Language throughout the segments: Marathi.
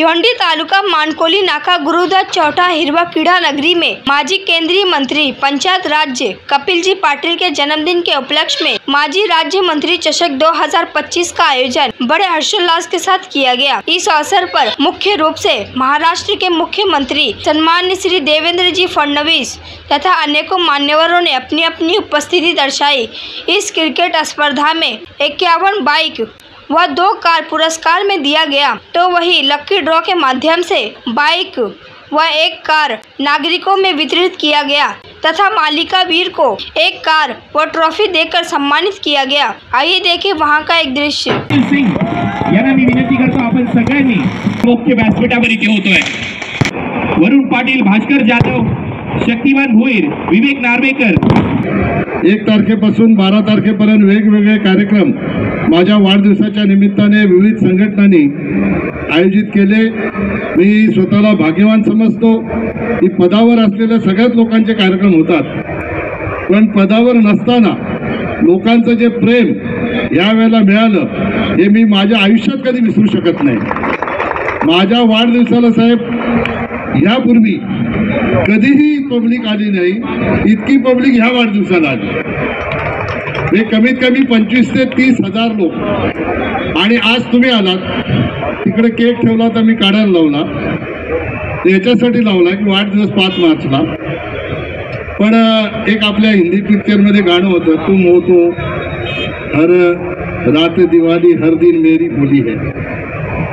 भिवंडी तालुका मानकोली नाका गुरुद्वार चौथा हिरवा कीड़ा नगरी में माजी केंद्रीय मंत्री पंचायत राज्य कपिल जी पाटिल के जन्मदिन के उपलक्ष्य में माजी राज्य मंत्री चषक 2025 का आयोजन बड़े हर्षोल्लास के साथ किया गया। इस अवसर पर मुख्य रूप से महाराष्ट्र के मुख्यमंत्री सम्मान्य श्री देवेंद्र जी फडणवीस तथा अनेकों मान्यवरों ने अपनी अपनी उपस्थिति दर्शाई। इस क्रिकेट स्पर्धा में 51 बाइक व 2 कार पुरस्कार में दिया गया, तो वही लकी ड्रॉ के माध्यम से बाइक व 1 कार नागरिकों में वितरित किया गया तथा मालिका वीर को 1 कार व ट्रॉफी देकर सम्मानित किया गया। आइए देखें वहां का एक दृश्य। यांना मी विनंती करतो, आपण सगळ्यांनी मुख्य व्यासपीठावर इथे होतोय। वरुण पाटील, भास्कर जाधव, शक्तिमान भोईर, विवेक नार्वेकर 1 तारखेपासून 12 तारखेपर्यंत वेगवेगळे कार्यक्रम माझ्या वाढदिवसाच्या निमित्ताने विविध संघटनांनी आयोजित केले। मी स्वतःला भाग्यवान समजतो की पदावर असलेल्या सगळ्याच लोकांचे कार्यक्रम होतात, पण पदावर नसताना लोकांचं जे प्रेम यावेळेला मिळालं हे मी माझ्या आयुष्यात कधी विसरू शकत नाही। माझ्या वाढदिवसाला साहेब यापूर्वी कधीही पब्लिक आली नाही, इतकी पब्लिक ह्या वाढदिवसाला आली। हे कमीत कमी 25 ते 30 हजार लोक। आणि आज तुम्ही आलात, तिकडे केक ठेवला तर मी काढायला लावला, याच्यासाठी लावला की वाढदिवस 5 मार्चला। पण एक आपल्या हिंदी पिक्चरमध्ये गाणं होतं, तुम हो तो हर रात दिवाळी हर दिन मेरी बोली है,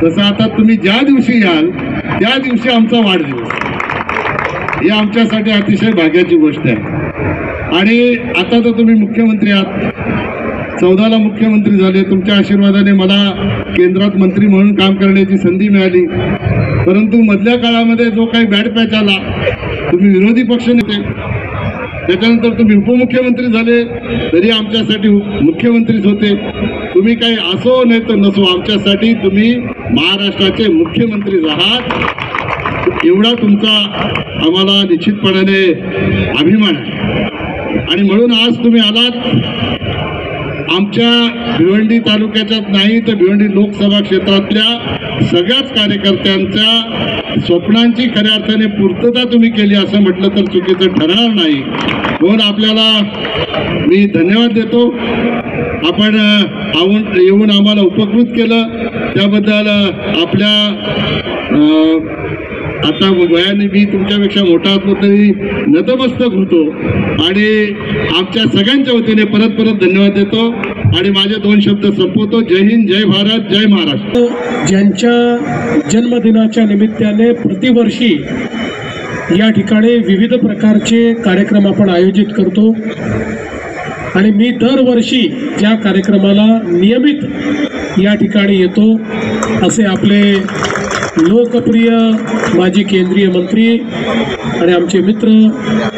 तसं आता तुम्ही ज्या दिवशी याल त्या दिवशी आमचा वाढदिवस, ही आमच्यासाठी अतिशय भाग्याची गोष्ट आहे। आणि आता तर तुम्ही मुख्यमंत्री आहात, 14ला मुख्यमंत्री झाले, तुमच्या आशीर्वादाने मला केंद्रात मंत्री म्हणून काम करण्याची संधी मिळाली। परंतु मधल्या काळामध्ये जो काही बॅड पॅच आला, तुम्ही विरोधी पक्ष नेते, त्याच्यानंतर तुम्ही उपमुख्यमंत्री झाले, तरी आमच्यासाठी मुख्यमंत्रीच होते। तुम्ही काही असो नाही तर नसो, आमच्यासाठी तुम्ही महाराष्ट्राचे मुख्यमंत्री आहात, एवढा तुमचा आम्हाला निश्चितपणाने अभिमान आहे। आणि म्हणून आज तुम्ही आलात, आमच्या भिवंडी तालुक्याच्याच नाही तर भिवंडी लोकसभा क्षेत्रातल्या सगळ्याच कार्यकर्त्यांच्या स्वप्नांची खऱ्या अर्थाने पूर्तता तुम्ही केली असं म्हटलं तर चुकीचं ठरणार नाही। म्हणून आपल्याला मी धन्यवाद देतो। आपण येऊन आम्हाला उपकृत केलं त्याबद्दल आपल्या आता वयाने मी तुमच्यापेक्षा मोठा असलो तरी नतमस्तक होतो आणि आमच्या सगळ्यांच्या वतीने परत धन्यवाद देतो आणि माझे 2 शब्द संपवतो। जय हिंद, जय भारत, जय महाराष्ट्र। ज्यांच्या जन्मदिनाच्या निमित्ताने प्रतिवर्षी या ठिकाणी विविध प्रकारचे कार्यक्रम आपण आयोजित करतो आणि मी दरवर्षी या कार्यक्रमाला नियमित या ठिकाणी येतो। असे आपले लोकप्रिय माजी केंद्रीय मंत्री आणि आमचे मित्र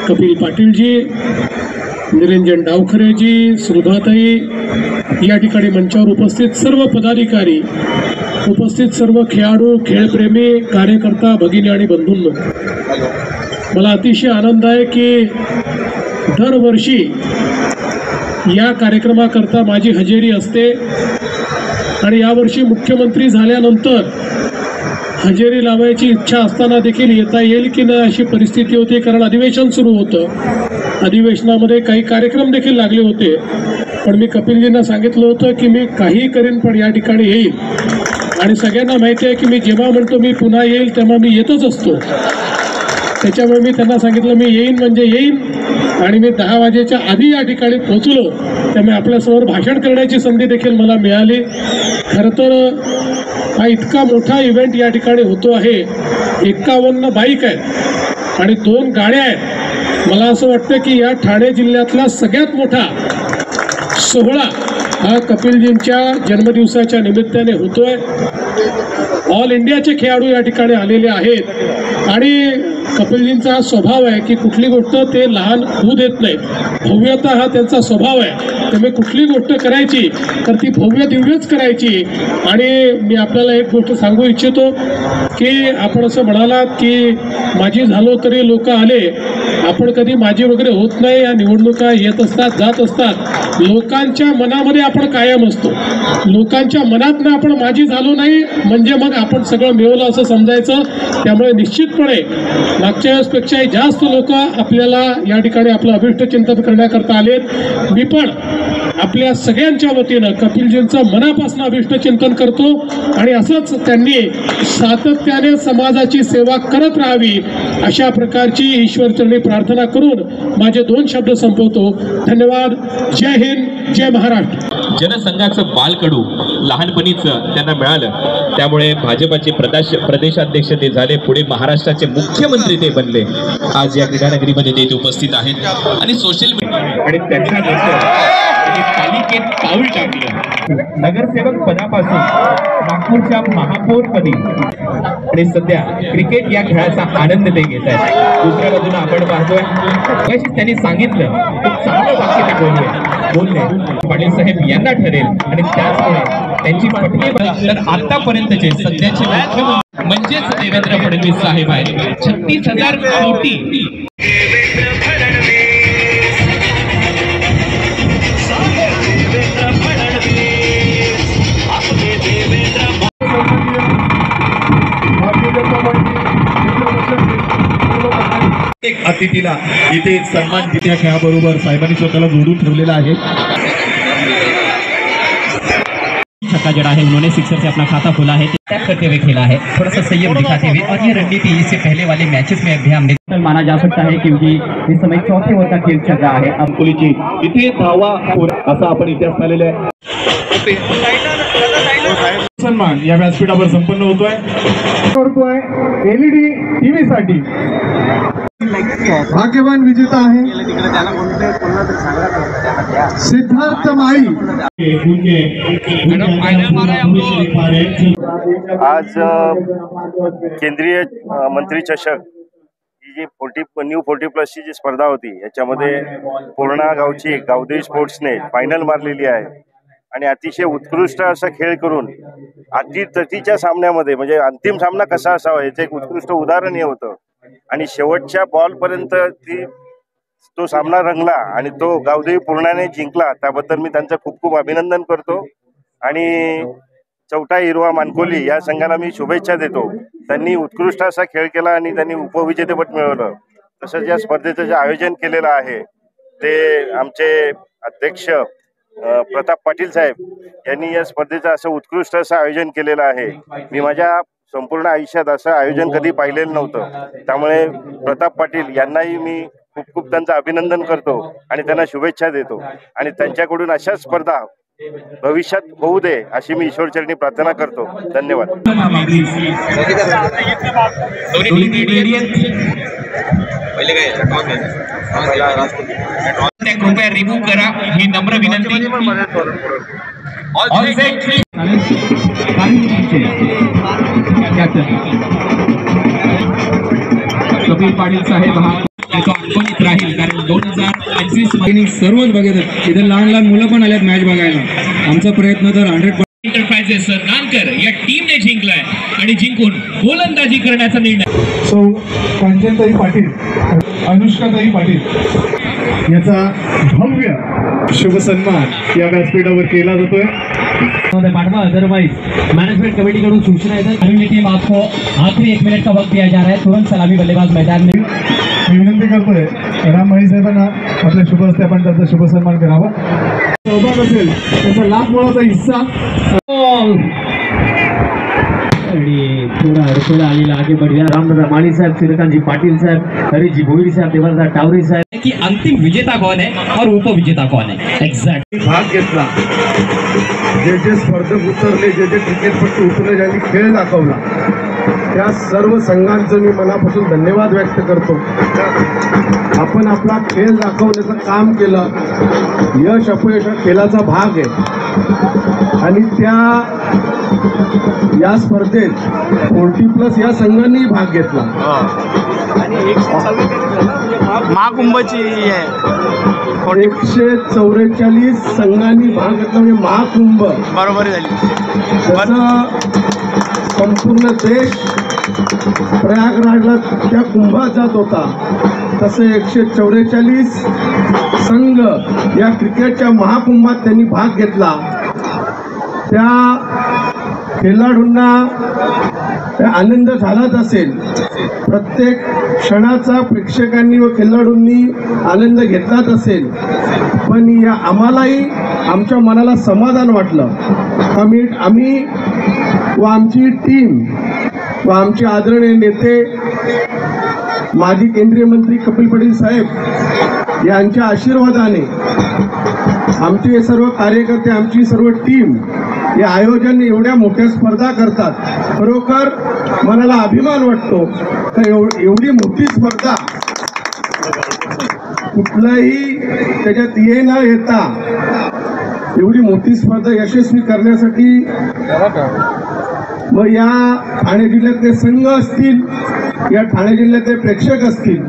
कपिल पाटीलजी, निरंजन डावखरेजी, सुधाताई, या ठिकाणी मंचावर उपस्थित सर्व पदाधिकारी, उपस्थित सर्व खेळाडू, खेळप्रेमी, कार्यकर्ता, भगिनी आणि बंधूंनो, मला अतिशय आनंद आहे की दरवर्षी या कार्यक्रमाकरता माझी हजेरी असते आणि यावर्षी मुख्यमंत्री झाल्यानंतर हजेरी लावायची इच्छा असताना देखील येता येईल की नाही अशी परिस्थिती होती, कारण अधिवेशन सुरू होतं। अधिवेशनामध्ये काही कार्यक्रम देखील लागले होते, पण मी कपिलजींना सांगितलं होतं की मी काही करीन पण या ठिकाणी येईल। आणि सगळ्यांना माहिती आहे की मी जेव्हा म्हणतो मी पुन्हा येईल तेव्हा मी येतच असतो। त्याच्यामुळे मी त्यांना सांगितलं मी येईन म्हणजे येईन, आणि मी 10 वाजेच्या आधी या ठिकाणी पोहोचलो, त्यामुळे आपल्यासमोर भाषण करण्याची संधी देखील मला मिळाली। खरं तर हा इतका मोठा इव्हेंट या ठिकाणी होतो आहे, 51 बाईक आहेत आणि 2 गाड्या आहेत। मला असं वाटतं की या ठाणे जिल्ह्यातला सगळ्यात मोठा सोहळा हा कपिलजींच्या जन्मदिवसाच्या निमित्ताने होतोय। ऑल इंडियाचे खेळाडू या ठिकाणी आलेले आहेत आणि कपिलजींचा हा स्वभाव आहे की कुठली गोष्ट ते लहान होऊ देत नाहीत, भव्यता हा त्यांचा स्वभाव आहे। त्यामुळे कुठली गोष्ट करायची तर ती भव्य दिव्यच करायची। आणि मी आपल्याला एक गोष्ट सांगू इच्छितो की आपण असं म्हणालात की माझी झालो तरी लोक आले, आपण कधी माझी वगैरे होत नाही, या निवडणुका येत असतात जात असतात, लोकांच्या मनामध्ये आपण कायम असतो. लोकांच्या मनातनं आपण माझी झालो नाही म्हणजे मग आपण सगळं मिळवलं असं समजायचं. त्यामुळे निश्चितपणे मागच्या वेळेसपेक्षाही जास्त लोक आपल्याला या ठिकाणी आपलं अभिष्ट चिंतन करण्याकरता आलेत. मी पण आपल्या सगळ्यांच्या वतीनं कपिलजींचं मनापासून अभिष्ट चिंतन करतो आणि असंच त्यांनी सातत्याने समाजाची सेवा करत राहावी अशा प्रकारची ईश्वरचरणी प्रार्थना करून माझे 2 शब्द संपवतो. धन्यवाद. जय हिंद, जय महाराष्ट्र. जनसंघाचं बालकडू लहानपणीचं त्यांना मिळालं, त्यामुळे भाजपाचे प्रदेशाध्यक्ष ते झाले, पुढे महाराष्ट्राचे मुख्यमंत्री ते बनले. आज या क्रीडानगरीमध्ये ते उपस्थित आहेत आणि सोशल मीडिया आणि त्याच्यानंतर पालिकेत पाऊल टाकलं. नगरसेवक पदापासून नागपूरच्या महापौरपदी आणि सध्या क्रिकेट या खेळाचा आनंद ते घेत आहेत. दुसऱ्या बाजूला आपण पाहतोय त्यांनी सांगितलं खूप चांगलं वाक्य ते बोलले पाटील साहेब यांना ठरेल आणि त्याचमुळे त्यांची पटली. तर आतापर्यंतचे सध्याचे मुख्यमंत्री म्हणजेच देवेंद्र फडणवीस साहेब आहेत. 36,000 कोटी एक अतिथीला इथे सन्मान त्या खेळाबरोबर साहेबांनी स्वतःला जोडून ठेवलेला आहे. छक्का जड़ा है, उन्होंने सिक्सर से अपना खाता खोला है, टैप करते हुए खेला है, थोड़ा सा संयम दिखाते हुए. और ये रणनीति इससे पहले वाले मैचेस में भी हमने माना जा सकता है क्योंकि इस समय चौथे ओवर का खेल चल रहा है. अब अकोलीची इथे धावा असा आपण इतिहास पाहिलेला आहे. सन्मान या व्यासपीठावर संपन्न होतोय. LED TV साठी भाग्यवान विजेता आहे सिद्धार्थ माई. आज केंद्रीय मंत्री चषक ही जी न्यू 40+ जी स्पर्धा होती याच्यामध्ये पूर्णा गावची गावदेवी स्पोर्ट्सने फायनल मारलेली आहे आणि अतिशय उत्कृष्ट असा खेळ करून अतितटीच्या सामन्यामध्ये म्हणजे अंतिम सामना कसा असावा याचं एक उत्कृष्ट उदाहरण हे होतं. आणि शेवटच्या बॉलपर्यंत तो सामना रंगला आणि तो गावदेवी पूर्णाने जिंकला. त्याबद्दल मी त्यांचं खूप खूप अभिनंदन करतो आणि चौटा हिरवा मानकोली या संघाला मी शुभेच्छा देतो. त्यांनी उत्कृष्ट असा खेळ केला आणि त्यांनी उपविजेतेपद मिळवलं. तसंच या स्पर्धेचं जे आयोजन केलेलं आहे ते आमचे अध्यक्ष प्रताप पाटील साहेब यांनी या स्पर्धेचं असं उत्कृष्ट असं आयोजन केलेलं आहे. मी माझ्या संपूर्ण आयुष्यात असं आयोजन कधी पाहिलेलं नव्हतं. त्यामुळे प्रताप पाटील यांनाही मी खूप खूप त्यांचं अभिनंदन करतो आणि त्यांना शुभेच्छा देतो आणि त्यांच्याकडून अशा स्पर्धा भविष्यात होऊ दे अशी मी ईश्वरचरणी प्रार्थना करतो. धन्यवाद. कृपया रिमूव्ह करा ही नम्र विनंती. कपिल पाटील साहेब हा आठवणीत राहील कारण 2025 मध्ये सर्वच बघत इथे लहान लहान मुलं पण आल्यात मॅच बघायला. आमचा प्रयत्न तर 100% एंटरप्राइजेस नानकर या टीमने जिंकलाय आणि जिंकून गोलंदाजी करण्याचा निर्णय. सो कांचनताई पाटील, अनुष्काताई पाटील याचा भव्य शुभ सन्मान या व्यासपीठावर केला जातोय. पाठवा, अदरवाइज मैनेजमेंट कमेटी कडून सूचना है. अगली टीम आपको आखिरी 1 मिनट का वक्त दिया जा रहा है. तुरंत सलामी बल्लेबाज मैदान में. मी विनंती करतोय राममाई साहेबांना आपल्या शुभ हस्ते आपण त्यांचा शुभ सन्मान करावा. सहभाग असेल त्याचा लाख मोलाचा हिस्सा. थोड़ा अड़थड़ा आगे आगे बढ़ गया. राम रमाणी साहब, सूर्यकांत जी पाटिल साहब, हरीश जी भोईर साहब, देवरदास टावरे साहब की अंतिम विजेता कौन है और उपविजेता कौन है. एक्झॅक्ट भाग घेतला. जे जे स्पर्धक उतरले, जे जे क्रिकेटपट्टू उतरले, ज्यांनी खेळ दाखवला त्या सर्व संघांचं मी मनापासून धन्यवाद व्यक्त करतो. आपण आपला खेळ दाखवण्याचं काम केलं. यश अपयश हा खेळाचा भाग आहे आणि या स्पर्धेत 40+ या संघांनी भाग घेतला. महाकुंभची 144 संघांनी भाग घेतला म्हणजे महाकुंभ बरोबर झाली. संपूर्ण देश प्रयागराजला त्या कुंभात जात होता तसे 144 संघ या क्रिकेटच्या महाकुंभात त्यांनी भाग घेतला। त्या खेळाडूंना आनंद झालाच असेल, प्रत्येक क्षणाचा प्रेक्षकांनी व खेळाडूंनी आनंद घेतलाच असेल, पण या आम्हालाही आमच्या मनाला समाधान वाटलं। आम्ही व आमची टीम व आमचे आदरणीय नेते माजी केंद्रीय मंत्री कपिल पाटील साहेब यांच्या आशीर्वादाने आमचे हे सर्व कार्यकर्ते, आमची सर्व टीम हे आयोजन एवढ्या मोठ्या स्पर्धा करतात, खरोखर मनाला अभिमान वाटतो। तर एवढी मोठी स्पर्धा कुठलाही त्याच्यात ये न येता एवढी मोठी स्पर्धा यशस्वी करण्यासाठी मग या ठाणे जिल्ह्यातले संघ असतील, या ठाणे जिल्ह्यातले प्रेक्षक असतील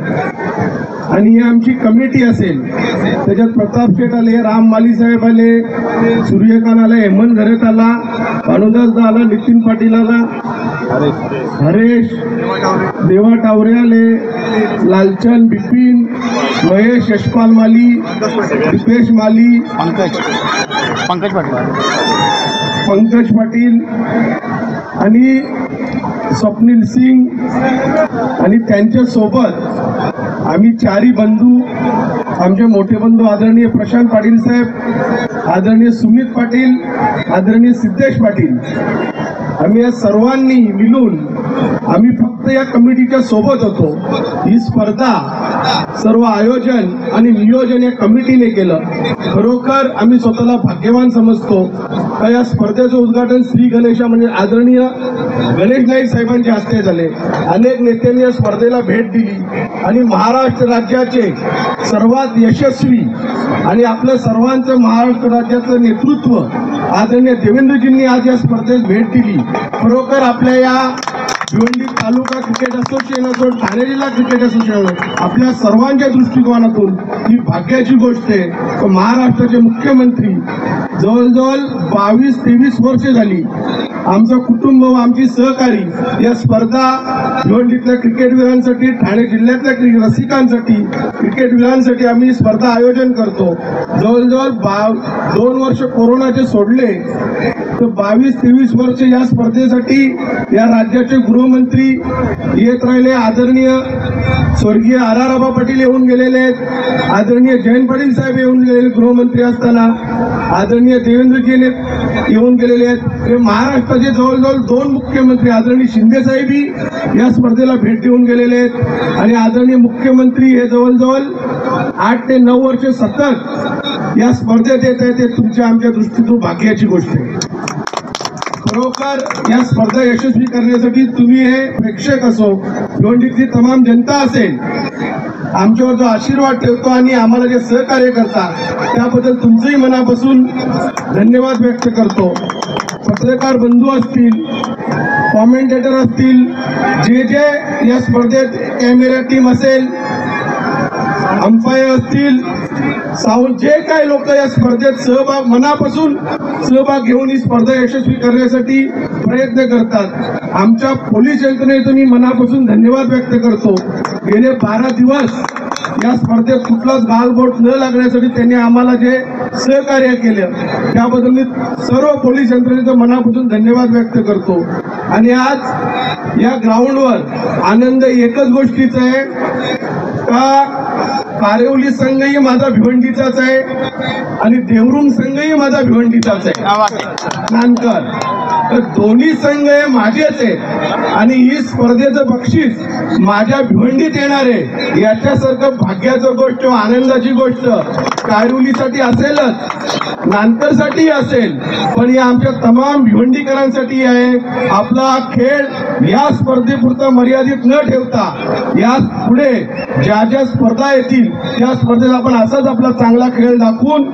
आणि ही आमची कमिटी असेल, त्याच्यात प्रताप शेठ आले, राम माली साहेब आले, सूर्यकांत आले, हेमंत घरत आला, भानुदास आला, नितीन पाटील आला, हरेश देवा टावरे आले, लालचंद बिपिन, महेश यशपाल माली, दीपेश माली, पंकज पाटील आणि स्वप्नील सिंग आणि त्यांच्या सोबत आम्ही चारी बंधू, आमचे मोठे बंधू आदरणीय प्रशांत पाटील साहेब, आदरणीय सुमित पाटील, आदरणीय सिद्धेश पाटील, आम्ही या सर्वांनी मिळून आम्ही फक्त या कमिटीच्या सोबत होतो। ही स्पर्धा सर्व आयोजन आणि नियोजन या कमिटीने केलं। खरोखर आम्ही स्वतःला भाग्यवान समजतो का या स्पर्धेचं उद्घाटन श्री गणेशा म्हणजे आदरणीय गणेश नाईक साहेबांच्या हस्ते झाले। अनेक नेत्यांनी या स्पर्धेला भेट दिली आणि महाराष्ट्र राज्याचे सर्वात यशस्वी आणि आपलं सर्वांचं महाराष्ट्र राज्याचं नेतृत्व आदरणीय देवेंद्रजींनी आज या स्पर्धेत भेट दिली। खरोखर आपल्या या भिवंडी तालुका क्रिकेट असोसिएशन असो, ठाणे जिल्हा क्रिकेट असोसिएशन, आपल्या सर्वांच्या दृष्टिकोनातून ही भाग्याची गोष्ट आहे। महाराष्ट्राचे मुख्यमंत्री जवळजवळ 22-23 वर्ष झाली आमचं कुटुंब व आमची सहकारी या स्पर्धा भिवंडीतल्या क्रिकेटवीरांसाठी, ठाणे जिल्ह्यातल्या रसिकांसाठी, क्रिकेटवीरांसाठी आम्ही स्पर्धा आयोजन करतो। जवळजवळ 2 वर्ष कोरोनाचे सोडले तर 22-23 वर्ष या स्पर्धेसाठी या राज्याचे गृहमंत्री येत राहिले। आदरणीय स्वर्गीय आराराबा पाटील येऊन गेलेले आहेत, आदरणीय जयंत पाटील साहेब येऊन गेलेले गृहमंत्री असताना, आदरणीय देवेंद्रजी येऊन गेलेले आहेत। महाराष्ट्राचे जवळजवळ 2 मुख्यमंत्री आदरणीय शिंदे साहेबही या स्पर्धेला भेट देऊन गेलेले आहेत आणि आदरणीय मुख्यमंत्री हे जवळजवळ 8 ते 9 वर्ष सतत या स्पर्धेत येत आहेत। ते तुमच्या आमच्या दृष्टीतून भाग्याची गोष्ट आहे। खरोखर या स्पर्धा यशस्वी करण्यासाठी तुम्ही हे प्रेक्षक असो, भिवंडीतली तमाम जनता असेल, आमच्यावर जो आशीर्वाद ठेवतो आणि आम्हाला जे सहकार्य करतात त्याबद्दल तुमचंही मनापासून धन्यवाद व्यक्त करतो। पत्रकार बंधू असतील, कॉमेंटेटर असतील, जे या स्पर्धेत कॅमेरा टीम असेल, अंपायर असतील, साऊंड, जे काही लोक या स्पर्धेत मनापासून सहभाग घेऊन ही स्पर्धा यशस्वी करण्यासाठी प्रयत्न करतात, आमच्या पोलीस यंत्रणेचं मी मनापासून धन्यवाद व्यक्त करतो। गेले 12 दिवस या स्पर्धेत कुठलाच गालबोट न लागण्यासाठी त्यांनी आम्हाला जे सहकार्य केलं त्याबद्दल मी सर्व पोलीस यंत्रणेचं मनापासून धन्यवाद व्यक्त करतो। आणि आज या ग्राउंडवर आनंद एकच गोष्टीचा आहे का कारेवली संघही माझा भिवंडीचाच आहे आणि देवरुंग संघही माझा भिवंडीचाच आहे, नानकर, तर दोन्ही संघ हे माझेच आहेत आणि ही स्पर्धेचं बक्षीस माझ्या भिवंडीत येणार आहे। याच्यासारखं भाग्याचं गोष्ट, आनंदाची गोष्ट कारेवलीसाठी असेलच, नानकरसाठी असेल, पण या आमच्या तमाम भिवंडीकरांसाठी आहे। आपला खेळ या स्पर्धेपुरता मर्यादित न ठेवता या पुढे ज्या ज्या स्पर्धा येतील त्या स्पर्धेत आपण असाच आपला चांगला खेळ दाखवून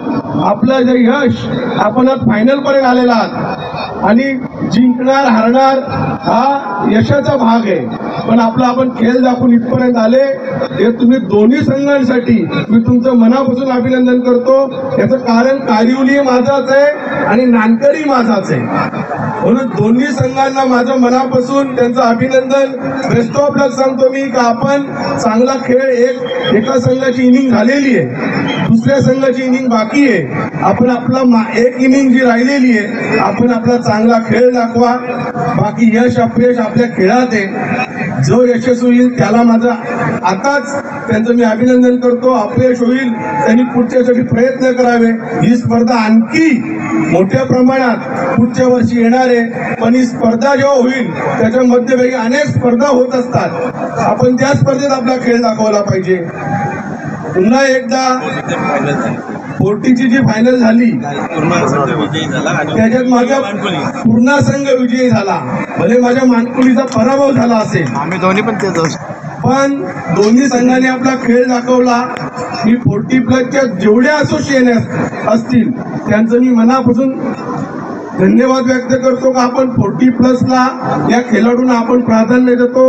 आपलं जे यश, आपण आज फायनल पर्यंत आलेला आहात आणि जिंकणार हारणार हा यशाचा भाग आहे। पण आपण खेळ दाखवून इथपर्यंत आले, हे तुम्ही दोन्ही संघांसाठी मी तुमचं मनापासून अभिनंदन करतो. याचं कारण कारिवली माझाच आहे आणि नानकरी माझाच आहे, म्हणून दोन्ही संघांना माझं मनापासून त्यांचं अभिनंदन. बेस्ट ऑफ लक सांगतो मी का आपण चांगला खेळ, एका संघाची इनिंग झालेली आहे, दुसऱ्या संघाची इनिंग बाकी आहे. आपण आपला एक इनिंग जी राहिलेली आहे, आपण आपला चांगला खेळ दाखवा. बाकी यश अपयश आपल्या खेळात आहे. जो यशस्वी होईल त्याला माझं आताच त्यांचं मी अभिनंदन करतो. अपयश होईल त्यांनी पुढच्यासाठी प्रयत्न करावे. ही स्पर्धा आणखी मोठ्या प्रमाणात पुढच्या वर्षी येणार आहे, पण ही स्पर्धा जेव्हा होईल त्याच्या मध्यभागी अनेक स्पर्धा होत असतात. आपण त्या स्पर्धेत आपला खेळ दाखवला पाहिजे. पुन्हा एकदा 40ची जी फायनल झाली त्याच्यात माझा पूर्ण संघ विजयी झाला. भले माझ्या मानकुलीचा पराभव झाला असेल, आम्ही दोन्ही पण दोन्ही संघाने आपला खेळ दाखवला. मी 40+च्या जेवढ्या असोसिएशन असतील त्यांचं मी मनापासून धन्यवाद व्यक्त करतो का आपण 40+ला या खेळाडूंना आपण प्राधान्य देतो.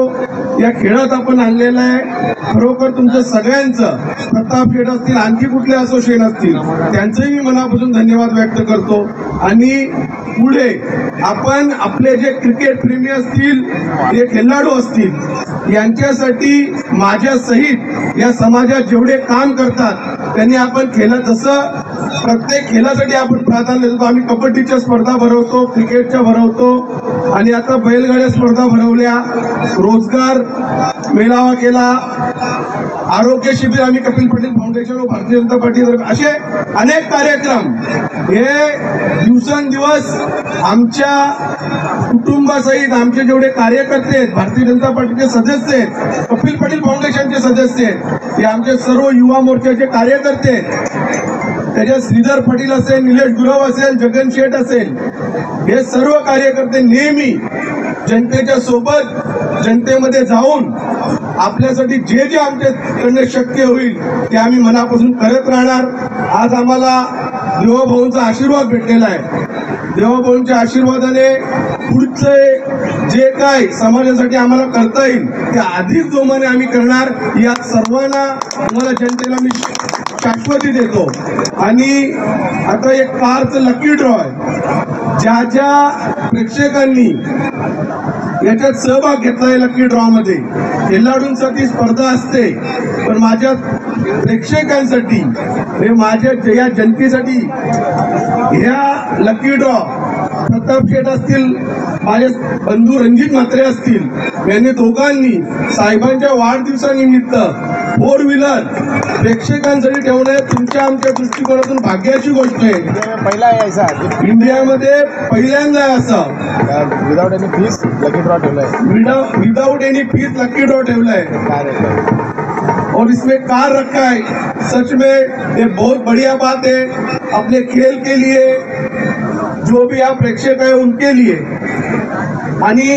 या खेळात आपण आणलेलं आहे. खरोखर तुमचं सगळ्यांचं, प्रताप शेठ असतील, आणखी कुठले असोसिएशन असतील, त्यांचंही मी मनापासून धन्यवाद व्यक्त करतो. आणि पुढे आपण आपले जे क्रिकेट प्रेमी असतील, जे खेळाडू असतील, यांच्यासाठी माझ्या सहित या समाजात जेवढे काम करतात त्यांनी आपण जसं प्रत्येक खेळासाठी आपण प्राधान्य देतो. आम्ही कबड्डीच्या स्पर्धा भरवतो, क्रिकेटच्या भरवतो आणि आता बैलगाड्या स्पर्धा भरवल्या, रोजगार मेळावा केला, आरोग्य शिबिर आम्ही कपिल पटेल फाउंडेशन व भारतीय जनता पार्टी, असे अनेक कार्यक्रम हे दिवसेंदिवस आमच्या कुटुंबासहित आमचे जेवढे कार्यकर्ते आहेत, भारतीय जनता पार्टीचे सदस्य आहेत, कपिल पटेल फाउंडेशनचे सदस्य आहेत, हे आमचे सर्व युवा मोर्चाचे कार्यकर्ते आहेत. त्याच्यात श्रीधर पाटील असेल, निलेश गुरव असेल, जगन शेठ असेल, हे सर्व कार्यकर्ते नेहमी जनतेच्या सोबत, जनतेमध्ये जाऊन आपल्यासाठी जे जे आमच्याकडनं शक्य होईल ते आम्ही मनापासून करत राहणार. आज आम्हाला देवाभाऊंचा आशीर्वाद भेटलेला आहे. देवाभाऊंच्या आशीर्वादाने पुढचे जे काय समाजासाठी आम्हाला करता येईल ते अधिक जोमाने आम्ही करणार. या सर्वांना आम्हाला जनतेला मी शाश्वती देतो. आणि आता एक कारचं लकी ड्रॉ आहे. ज्या ज्या प्रेक्षकांनी याच्यात सहभाग घेतलाय लकी ड्रॉ मध्ये, खेळाडूंसाठी स्पर्धा असते, पण माझ्या प्रेक्षकांसाठी, माझ्या या जनतेसाठी ह्या लकी ड्रॉ प्रताप शेठ असतील, माझे बंधू रणजित म्हात्रे असतील, यांनी दोघांनी साहेबांच्या वाढदिवसानिमित्त 4 व्हीलर प्रेक्षकांसाठी ठेवणे तुमच्या आमच्या दृष्टिकोनातून भाग्याची गोष्ट आहे. पहिला यायचा इंडियामध्ये पहिल्यांदा असं without any fees lucky draw ठेवलाय, without any fees lucky draw ठेवलाय और इसमें कार रखा है. सच में ये बहुत बढ़िया बात है. अपने खेल के लिए जो भी आप प्रेक्षक है उनके लिए. आणि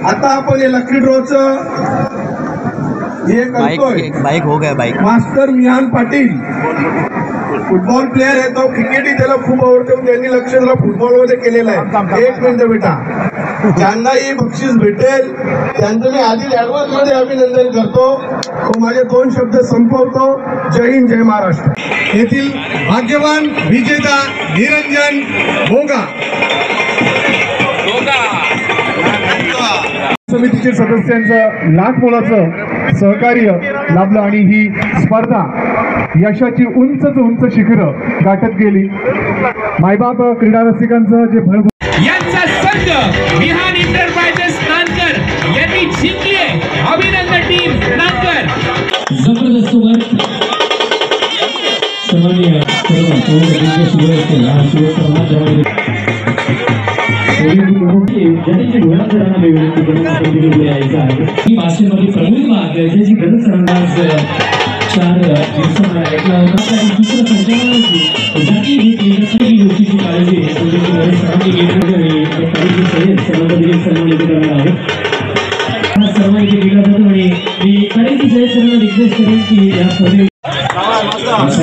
आता आपण हे लकी ड्रॉचं हे करतोय. बाइक हो गया bike. Master Mian Patil football player आहे, तो क्रिकेटही त्याला खूप आवडते, त्यांनी लक्ष त्याला फुटबॉलमध्ये केलेलं आहे. 1 मिनिट बेटा, ज्यांनाही बक्षीस भेटेल त्यांचं मी आधी ॲडव्हान्स मध्ये अभिनंदन करतो. तो माझे 2 शब्द संपवतो. जय हिंद, जय महाराष्ट्र. येथील भाग्यवान विजेता निरंजन भोगा समितीचे सदस्यांचं लाख मोलाचं सहकार्य लाभलं आणि ही स्पर्धा यशाची उंच शिखरं गाठत गेली. मायबाप क्रीडा रसिकांचं जे भर यांचा संघ विहान इंटरप्राइजेस नांदकर यांनी जिंकले. अभिनंदन टीम नांदकर. जबरदस्त वर सर्वांनी जनतेची घोडाघोडांना विनंती करून आपण तिकडे यायचं आहे. ही भाषेमध्ये प्रमुख भाग ज्याची गरज राहणार 4 दिवसांना ऐकला होता. आणि दुसरं संचालन होती जाती ही गोष्टीची काळजी त्यांची गरज सर्वांनी घेतली आणि काही सर्वांमध्ये सन्मान इथे करणार आहोत. हा सर्व इथे केला जातो आणि मी कडेची जय सर्वांना रिक्वेस्ट करेन की या स्पर्धेत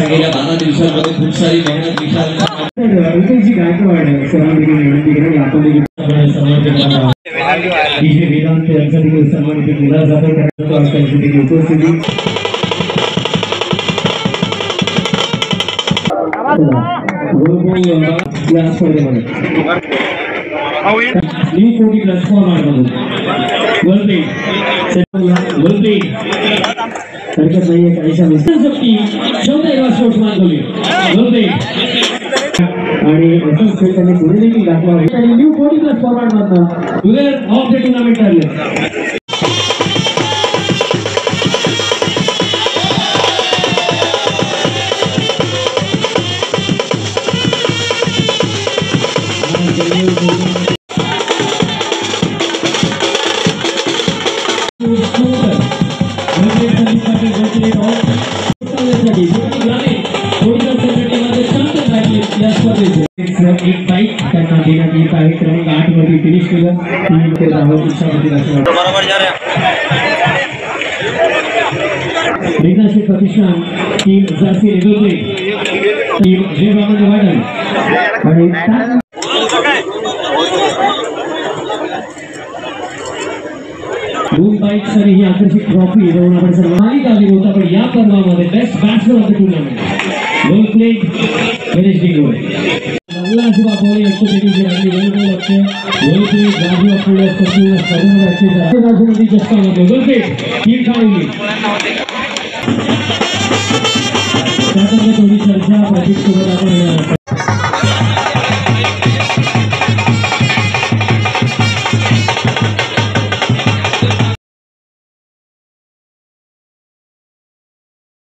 गेल्या 12 दिवसांमध्ये खूप सारी मेहनत विशाल गायकवाड सर्वांनी विनंती करेन. आपण जे वेदांत यांचा देखील सन्मानित केला जातो. त्यांची देखील उपस्थिती. या स्पर्धेमध्ये न्यू 40+ फॉर्मॅट मधून हरकत नाहीये काहीशा शक्ती शेवटी शॉट मारली आणि असंच खेळ त्यांनी पुढे देखील दाखवा आणि न्यू 40+ फॉर्मॅट मधनं प्लेयर ऑफ द टुर्नामेंट ठरले. एक बाईक त्यांना देण्यात येत आहे. क्रमांक 8 मध्ये फिनिश केलं. प्रतिष्ठान टीम जास्ती निघवते टीम जे बाबा वाढेल आणि दोन बाईक्स आणि ही आकर्षक ट्रॉफी जाऊन आपण सर्वांनी आली होता. पण या पर्वामध्ये best batsman of the tournament well played Ganesh Dingole चांगला असं बाबवले असतो. त्यांनी जे आणली वेल प्लेड असते वेल प्लेड राजू आपल्या संपूर्ण स्पर्धेमध्ये राजूमध्ये चष्टामध्ये वेल प्लेड टीम काढली. त्यानंतर थोडी चर्चा प्रतीक सोबत आपण